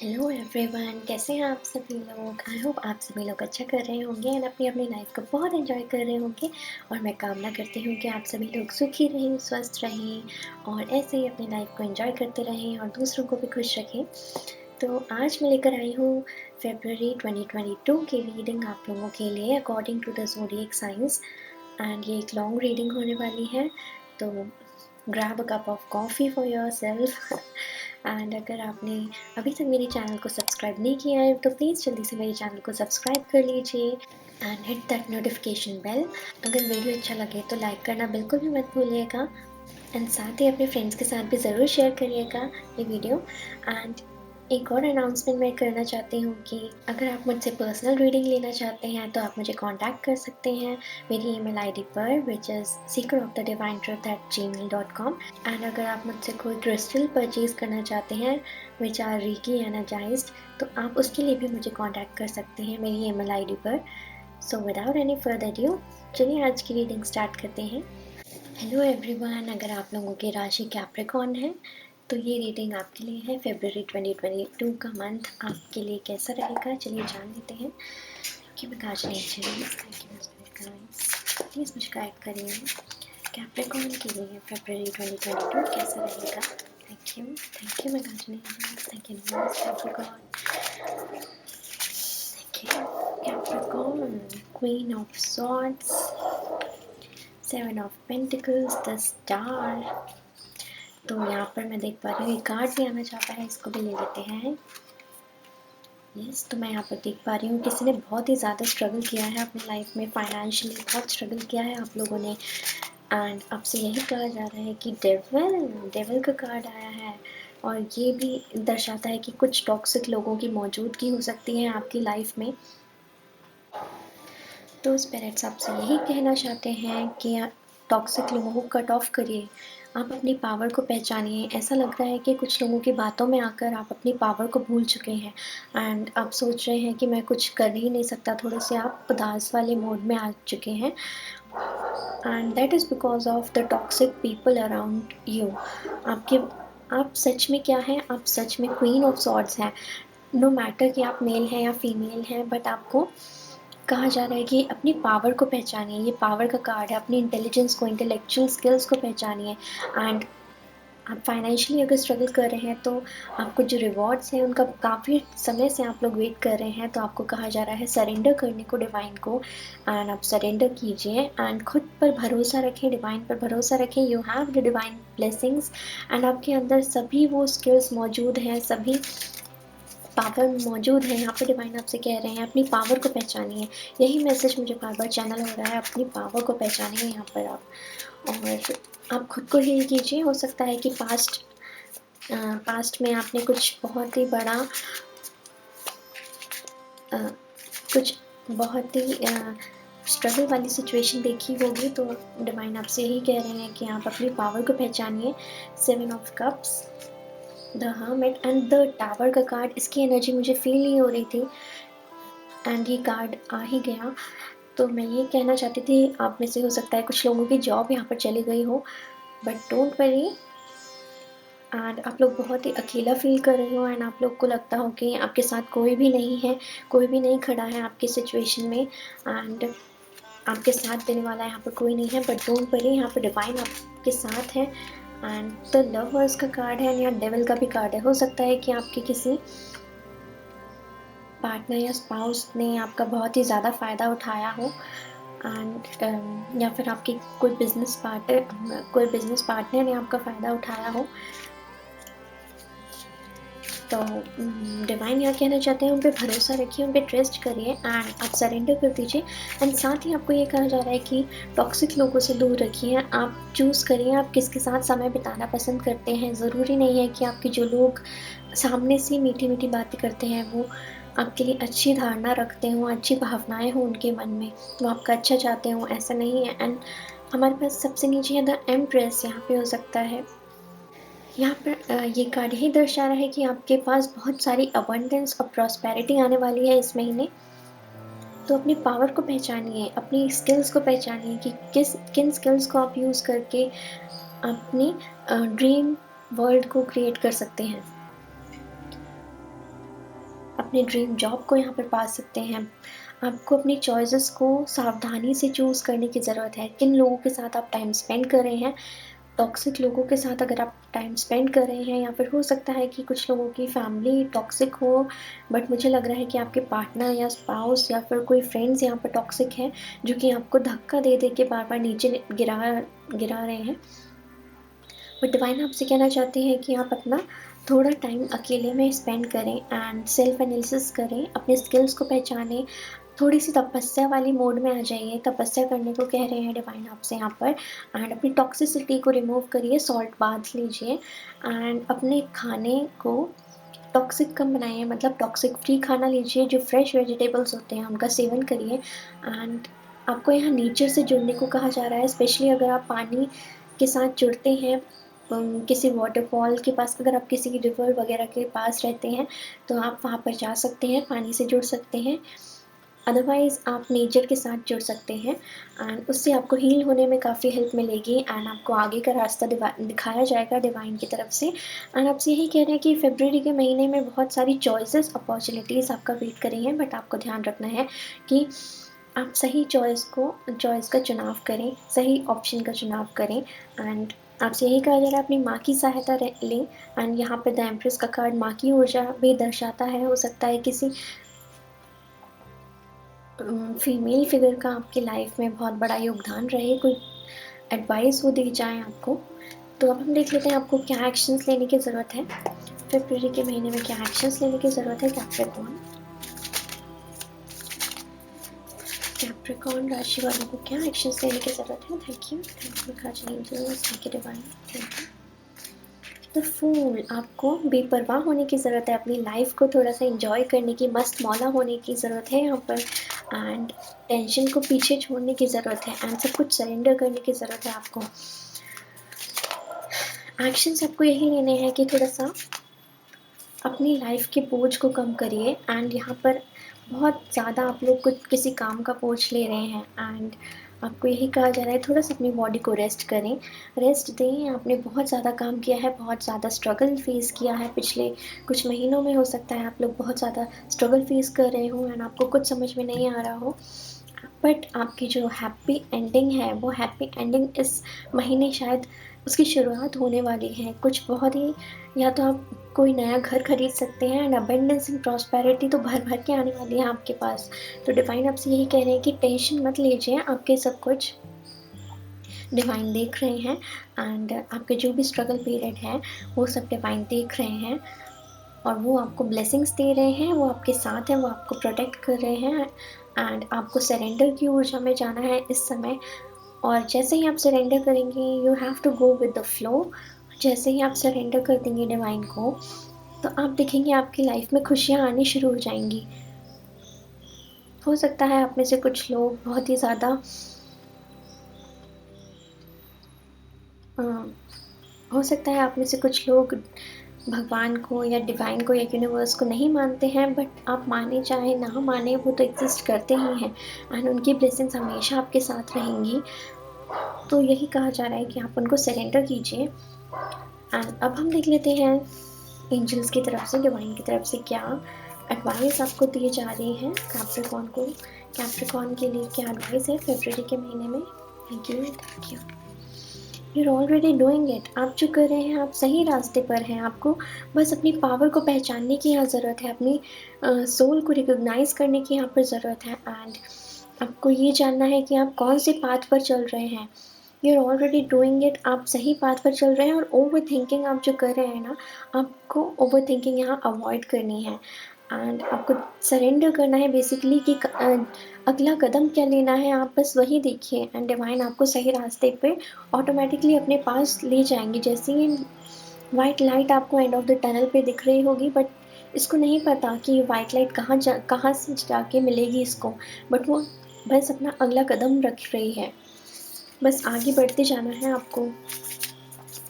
Hello everyone, कैसे हैं आप सभी लोग। आई होप आप सभी लोग अच्छा कर रहे होंगे एंड अपनी अपनी लाइफ को बहुत एंजॉय कर रहे होंगे। और मैं कामना करती हूँ कि आप सभी लोग सुखी रहें, स्वस्थ रहें और ऐसे ही अपनी लाइफ को एंजॉय करते रहें और दूसरों को भी खुश रखें। तो आज मैं लेकर आई हूँ फरवरी 2022 की रीडिंग आप लोगों के लिए according to the zodiac science. And ये एक लॉन्ग रीडिंग होने वाली है, तो grab a cup of coffee for yourself. And अगर आपने अभी तक मेरे चैनल को सब्सक्राइब नहीं किया है तो प्लीज़ जल्दी से मेरे चैनल को सब्सक्राइब कर लीजिए and hit that notification bell. अगर वीडियो अच्छा लगे तो लाइक करना बिल्कुल भी मत भूलिएगा एंड साथ ही अपने फ्रेंड्स के साथ भी ज़रूर शेयर करिएगा ये वीडियो। एंड एक और अनाउंसमेंट मैं करना चाहती हूँ कि अगर आप मुझसे पर्सनल रीडिंग लेना चाहते हैं तो आप मुझे कांटेक्ट कर सकते हैं मेरी ईमेल आईडी पर, विच इज़ seekerofthedivinetruth@gmail.com। एंड अगर आप मुझसे कोई क्रिस्टल परचेज करना चाहते हैं विच आर रीकी एनर्जाइज्ड, तो आप उसके लिए भी मुझे कांटेक्ट कर सकते हैं मेरी ईमेल आईडी पर। So without any further due, चलिए आज की रीडिंग स्टार्ट करते हैं। हेलो एवरीवन, अगर आप लोगों की राशि कैप्रिकॉर्न है तो ये रीडिंग आपके लिए है। फरवरी 2022 का मंथ आपके लिए कैसा रहेगा, चलिए जान लेते हैं। कि मैं गाज नहीं चाहिए, प्लीज़ मुझे गाइड करिए कैप्रिकॉर्न के लिए फरवरी 2022 कैसा रहेगा। थैंक यू मैं गाज नहीं चाहिए। Thank you Capricorn. Thank you Capricorn. Queen of swords, seven of pentacles, the star. तो यहाँ पर मैं देख पा रही हूँ एक कार्ड भी आना चाहता है, इसको भी ले लेते हैं। यस, तो मैं यहाँ पर देख पा रही हूँ किसी ने बहुत ही ज़्यादा स्ट्रगल किया है अपनी लाइफ में, फाइनेंशियली बहुत स्ट्रगल किया है आप लोगों ने। एंड आपसे यही कहा जा रहा है कि डेविल का कार्ड आया है और ये भी दर्शाता है कि कुछ टॉक्सिक लोगों की मौजूदगी हो सकती है आपकी लाइफ में। तो स्पिरिट्स आपसे यही कहना चाहते हैं कि टॉक्सिक लोगों को कट ऑफ करिए, आप अपनी पावर को पहचानिए। ऐसा लग रहा है कि कुछ लोगों की बातों में आकर आप अपनी पावर को भूल चुके हैं एंड आप सोच रहे हैं कि मैं कुछ कर ही नहीं सकता, थोड़े से आप उदास वाले मोड में आ चुके हैं। And that is because of the toxic people around you. आपके आप सच में क्या हैं, आप सच में क्वीन ऑफ सॉर्ड्स हैं। नो मैटर कि आप मेल हैं या फीमेल हैं, बट आपको कहा जा रहा है कि अपनी पावर को पहचानिए। ये पावर का कार्ड है, अपनी इंटेलिजेंस को, इंटेलेक्चुअल स्किल्स को पहचानिए। एंड आप फाइनेंशियली अगर स्ट्रगल कर रहे हैं तो आपको जो रिवॉर्ड्स हैं उनका काफ़ी समय से आप लोग वेट कर रहे हैं, तो आपको कहा जा रहा है सरेंडर करने को डिवाइन को। एंड आप सरेंडर कीजिए एंड खुद पर भरोसा रखें, डिवाइन पर भरोसा रखें। You have the divine blessings and आपके अंदर सभी वो स्किल्स मौजूद हैं, सभी पावर मौजूद है। यहाँ पे डिवाइन आपसे कह रहे हैं अपनी पावर को पहचानिए। यही मैसेज मुझे बार बार चैनल हो रहा है, अपनी पावर को पहचानिए यहाँ पर आप। और आप खुद को हील कीजिए। हो सकता है कि पास्ट में आपने कुछ बहुत ही बड़ा कुछ बहुत ही स्ट्रगल वाली सिचुएशन देखी होगी, तो डिवाइन आपसे यही कह रहे हैं कि आप अपनी पावर को पहचानिए। Seven of cups, the hermit and the tower का कार्ड, इसकी एनर्जी मुझे फील नहीं हो रही थी एंड ये कार्ड आ ही गया। तो मैं ये कहना चाहती थी, आप में से हो सकता है कुछ लोगों की जॉब यहाँ पर चली गई हो, बट डोंट वरी। एंड आप लोग बहुत ही अकेला फील कर रहे हो एंड आप लोग को लगता हो कि आपके साथ कोई भी नहीं है, कोई भी नहीं खड़ा है आपकी सिचुएशन में एंड आपके साथ देने वाला यहाँ पर कोई नहीं है। बट डोंट वरी, यहाँ पर डिवाइन आपके साथ है। एंड द लवर्स का कार्ड है या डेविल का भी कार्ड है। हो सकता है कि आपके किसी पार्टनर या स्पाउस ने आपका बहुत ही ज़्यादा फ़ायदा उठाया हो एंड या फिर आपकी कोई बिज़नेस पार्टनर ने आपका फ़ायदा उठाया हो। तो डिवाइन यहाँ कहना चाहते हैं उन पे भरोसा रखिए, उन पे ट्रस्ट करिए एंड आप सरेंडर कर दीजिए। एंड साथ ही आपको ये कहा जा रहा है कि टॉक्सिक लोगों से दूर रखिए। आप चूज़ करिए आप किसके साथ समय बिताना पसंद करते हैं। ज़रूरी नहीं है कि आपके जो लोग सामने से मीठी मीठी बातें करते हैं वो आपके लिए अच्छी धारणा रखते हों, अच्छी भावनाएं हों उनके मन में, वो आपका अच्छा चाहते हों, ऐसा नहीं है। एंड हमारे पास सबसे नीचे है द एम्प्रेस, यहाँ पे हो सकता है यहाँ पर ये कार्ड ही दर्शा रहा है कि आपके पास बहुत सारी अबंडेंस और प्रॉस्पेरिटी आने वाली है इस महीने। तो अपनी पावर को पहचानिए, अपनी स्किल्स को पहचानिए कि किन स्किल्स को आप यूज़ करके अपनी ड्रीम वर्ल्ड को क्रिएट कर सकते हैं। अपने ड्रीम जॉब को यहाँ पर पा सकते हैं। आपको अपनी चॉइसेस को सावधानी से चूज़ करने की ज़रूरत है। किन लोगों के साथ आप टाइम स्पेंड कर रहे हैं, टॉक्सिक लोगों के साथ अगर आप टाइम स्पेंड कर रहे हैं, या फिर हो सकता है कि कुछ लोगों की फैमिली टॉक्सिक हो, बट मुझे लग रहा है कि आपके पार्टनर या स्पाउस या फिर कोई फ्रेंड्स यहाँ पर टॉक्सिक है, जो कि आपको धक्का दे दे के बार-बार नीचे गिरा रहे हैं। बट डिवाइन आपसे कहना चाहते हैं कि आप अपना थोड़ा टाइम अकेले में स्पेंड करें एंड सेल्फ एनालिसिस करें, अपने स्किल्स को पहचानें, थोड़ी सी तपस्या वाली मोड में आ जाइए। तपस्या करने को कह रहे हैं डिवाइन आपसे यहाँ पर। एंड अपनी टॉक्सिसिटी को रिमूव करिए, सॉल्ट बाथ लीजिए एंड अपने खाने को टॉक्सिक कम बनाइए, मतलब टॉक्सिक फ्री खाना लीजिए, जो फ्रेश वेजिटेबल्स होते हैं उनका सेवन करिए। एंड आपको यहाँ नेचर से जुड़ने को कहा जा रहा है, स्पेशली अगर आप पानी के साथ जुड़ते हैं, किसी वाटरफॉल के पास, अगर आप किसी रिवर वगैरह के पास रहते हैं तो आप वहाँ पर जा सकते हैं, पानी से जुड़ सकते हैं। अदरवाइज़ आप नेचर के साथ जुड़ सकते हैं एंड उससे आपको हील होने में काफ़ी हेल्प मिलेगी एंड आपको आगे का रास्ता दिखाया जाएगा डिवाइन की तरफ से। एंड आपसे यही कह रहे हैं कि फ़रवरी के महीने में बहुत सारी चॉइसेस, अपॉर्चुनिटीज़ आपका वेट कर रही हैं, बट आपको ध्यान रखना है कि आप सही चॉइस का चुनाव करें, सही ऑप्शन का चुनाव करें। एंड आपसे यही कहा जा रहा है अपनी माँ की सहायता लें। एंड यहाँ पे द एम्प्रेस का कार्ड माँ की ऊर्जा भी दर्शाता है। हो सकता है किसी फीमेल फिगर का आपकी लाइफ में बहुत बड़ा योगदान रहे, कोई एडवाइस वो दी जाए आपको। तो अब हम देख लेते हैं आपको क्या एक्शंस लेने की ज़रूरत है, फरवरी के महीने में क्या एक्शंस लेने की ज़रूरत है। कैप्रिकॉर्न राशि वालों को क्या एक्शंस लेने की ज़रूरत है। Thank you divine, thank you. The fool, आपको बेपरवाह होने की ज़रूरत है, अपनी लाइफ को थोड़ा सा इंजॉय करने की, मस्त मौला होने की ज़रूरत है यहाँ पर। एंड टेंशन को पीछे छोड़ने की ज़रूरत है एंड सब कुछ सरेंडर करने की ज़रूरत है आपको। एक्शंस आपको यही लेने हैं कि थोड़ा सा अपनी लाइफ के बोझ को कम करिए। एंड यहाँ पर बहुत ज़्यादा आप लोग कुछ किसी काम का बोझ ले रहे हैं एंड आपको यही कहा जा रहा है थोड़ा सा अपनी बॉडी को रेस्ट करें, रेस्ट दें। आपने बहुत ज़्यादा काम किया है, बहुत ज़्यादा स्ट्रगल फेस किया है पिछले कुछ महीनों में। हो सकता है आप लोग बहुत ज़्यादा स्ट्रगल फेस कर रहे हो एंड आपको कुछ समझ में नहीं आ रहा हो, बट आपकी जो हैप्पी एंडिंग है, वो हैप्पी एंडिंग इस महीने शायद उसकी शुरुआत होने वाली है। कुछ बहुत ही, या तो आप कोई नया घर खरीद सकते हैं एंड अबेंडेंस एंड प्रॉस्पेरिटी तो भर भर के आने वाली है आपके पास। तो डिवाइन आपसे यही कह रहे हैं कि टेंशन मत लीजिए, आपके सब कुछ डिवाइन देख रहे हैं एंड आपके जो भी स्ट्रगल पीरियड है वो सब डिवाइन देख रहे हैं और वो आपको ब्लेसिंग्स दे रहे हैं, वो आपके साथ हैं, वो आपको प्रोटेक्ट कर रहे हैं। एंड आपको सरेंडर की ऊर्जा में जाना है इस समय। और जैसे ही आप सरेंडर करेंगे, you have to go with the flow. जैसे ही आप सरेंडर कर देंगे डिवाइन को, तो आप देखेंगे आपकी लाइफ में खुशियाँ आनी शुरू हो जाएंगी। हो सकता है आप में से कुछ लोग बहुत ही ज़्यादा हो सकता है आप में से कुछ लोग भगवान को या डिवाइन को या यूनिवर्स को नहीं मानते हैं, बट आप माने चाहे ना माने, वो तो एग्जिस्ट करते ही हैं एंड उनकी ब्लेसिंग्स हमेशा आपके साथ रहेंगी। तो यही कहा जा रहा है कि आप उनको सरेंडर कीजिए। एंड अब हम देख लेते हैं एंजल्स की तरफ से, डिवाइन की तरफ से क्या एडवाइस आपको दी जा रही है कैप्रिकॉर्न के लिए क्या एडवाइस है फरवरी के महीने में। Thank you. You're already doing it। आप जो कर रहे हैं आप सही रास्ते पर हैं। आपको बस अपनी पावर को पहचानने की यहाँ ज़रूरत है, अपनी सोल को रिकॉग्नाइज करने की यहाँ पर ज़रूरत है एंड आपको ये जानना है कि आप कौन से पाथ पर चल रहे हैं। You're already doing it। आप सही पाथ पर चल रहे हैं और ओवर थिंकिंग आप जो कर रहे हैं ना, आपको ओवर थिंकिंग यहाँ अवॉइड करनी है एंड आपको सरेंडर करना है बेसिकली कि अगला कदम क्या लेना है, आप बस वही देखिए एंड डिवाइन आपको सही रास्ते पे ऑटोमेटिकली अपने पास ले जाएंगे। जैसे ही वाइट लाइट आपको एंड ऑफ द टनल पे दिख रही होगी, बट इसको नहीं पता कि वाइट लाइट कहाँ से जाके मिलेगी इसको, बट वो बस अपना अगला कदम रख रही है। बस आगे बढ़ते जाना है, आपको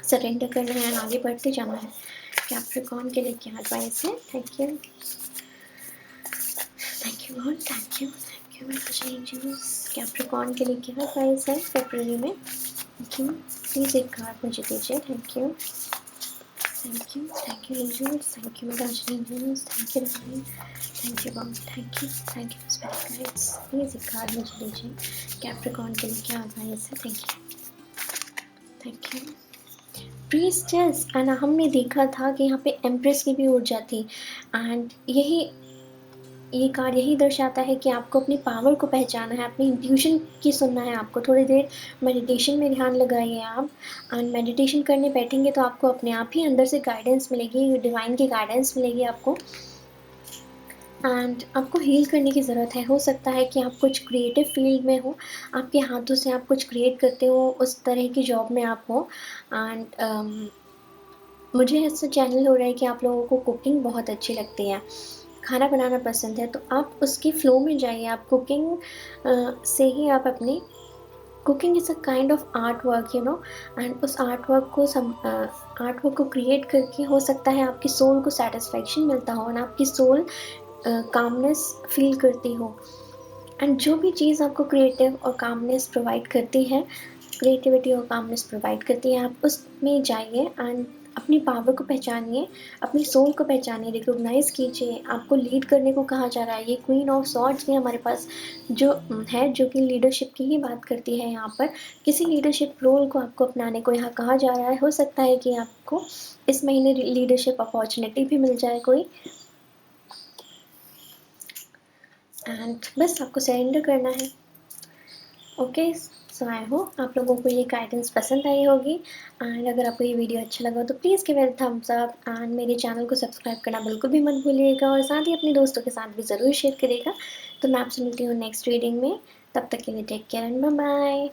सरेंडर करना है एंड आगे बढ़ते जाना है। कैप्रिकॉर्न के लिए क्या एडवाइस है। Thank you God, thank you angels. Capricorn के लिए क्या एडवाइस है फरवरी में। Thank you. प्लीज़ एक कार्ड मुझे दीजिए। Thank you. Thank you, angels. Thank you, guardian angels. Thank you, divine. Thank you, God. Thank you, spirit guides. Please एक कार्ड मुझे दीजिए कैप्रिकॉर्न के लिए क्या एडवाइस है. Thank you. प्रीस्टेस, एंड हमने देखा था कि यहाँ पे एम्प्रेस की भी ऊर्जा थी, एंड ये कार्ड यही दर्शाता है कि आपको अपनी पावर को पहचाना है, अपनी इंट्यूशन की सुनना है. आपको थोड़ी देर मेडिटेशन में ध्यान लगाइए आप, एंड मेडिटेशन करने बैठेंगे तो आपको अपने आप ही अंदर से गाइडेंस मिलेगी, डिवाइन की गाइडेंस मिलेगी आपको. एंड आपको हील करने की ज़रूरत है. हो सकता है कि आप कुछ क्रिएटिव फील्ड में हो, आपके हाथों से आप कुछ क्रिएट करते हो, उस तरह की जॉब में आप हो. एंड मुझे ऐसा चैनल हो रहा है कि आप लोगों को कुकिंग बहुत अच्छी लगती है, खाना बनाना पसंद है, तो आप उसके फ्लो में जाइए. आप कुकिंग से ही आप अपनी cooking is a kind of art work, you know. And उस आर्ट वर्क को क्रिएट करके हो सकता है आपकी सोल को सेटिस्फैक्शन मिलता हो, और आपकी सोल कामनेस फील करती हो. एंड जो भी चीज़ आपको क्रिएटिव और कामनेस प्रोवाइड करती है, क्रिएटिविटी और कामनेस प्रोवाइड करती है, आप उसमें जाइए एंड अपनी पावर को पहचानिए, अपनी सोल को पहचानिए, रिकॉग्नाइज़ कीजिए. आपको लीड करने को कहा जा रहा है. ये क्वीन ऑफ सॉर्ड्स भी हमारे पास जो है, जो कि लीडरशिप की ही बात करती है. यहाँ पर किसी लीडरशिप रोल को आपको अपनाने को यहाँ कहा जा रहा है. हो सकता है कि आपको इस महीने लीडरशिप अपॉर्चुनिटी भी मिल जाए कोई, एंड बस आपको सरेंडर करना है. ओके, सो आई होप आप लोगों को ये गाइडेंस पसंद आई होगी. एंड अगर आपको ये वीडियो अच्छा लगा तो please give it thumbs up, and मेरे चैनल को सब्सक्राइब करना बिल्कुल भी मत भूलिएगा, और साथ ही अपने दोस्तों के साथ भी ज़रूर शेयर करिएगा. तो मैं आपसे मिलती हूँ नेक्स्ट रीडिंग में. तब तक के लिए take care and bye bye.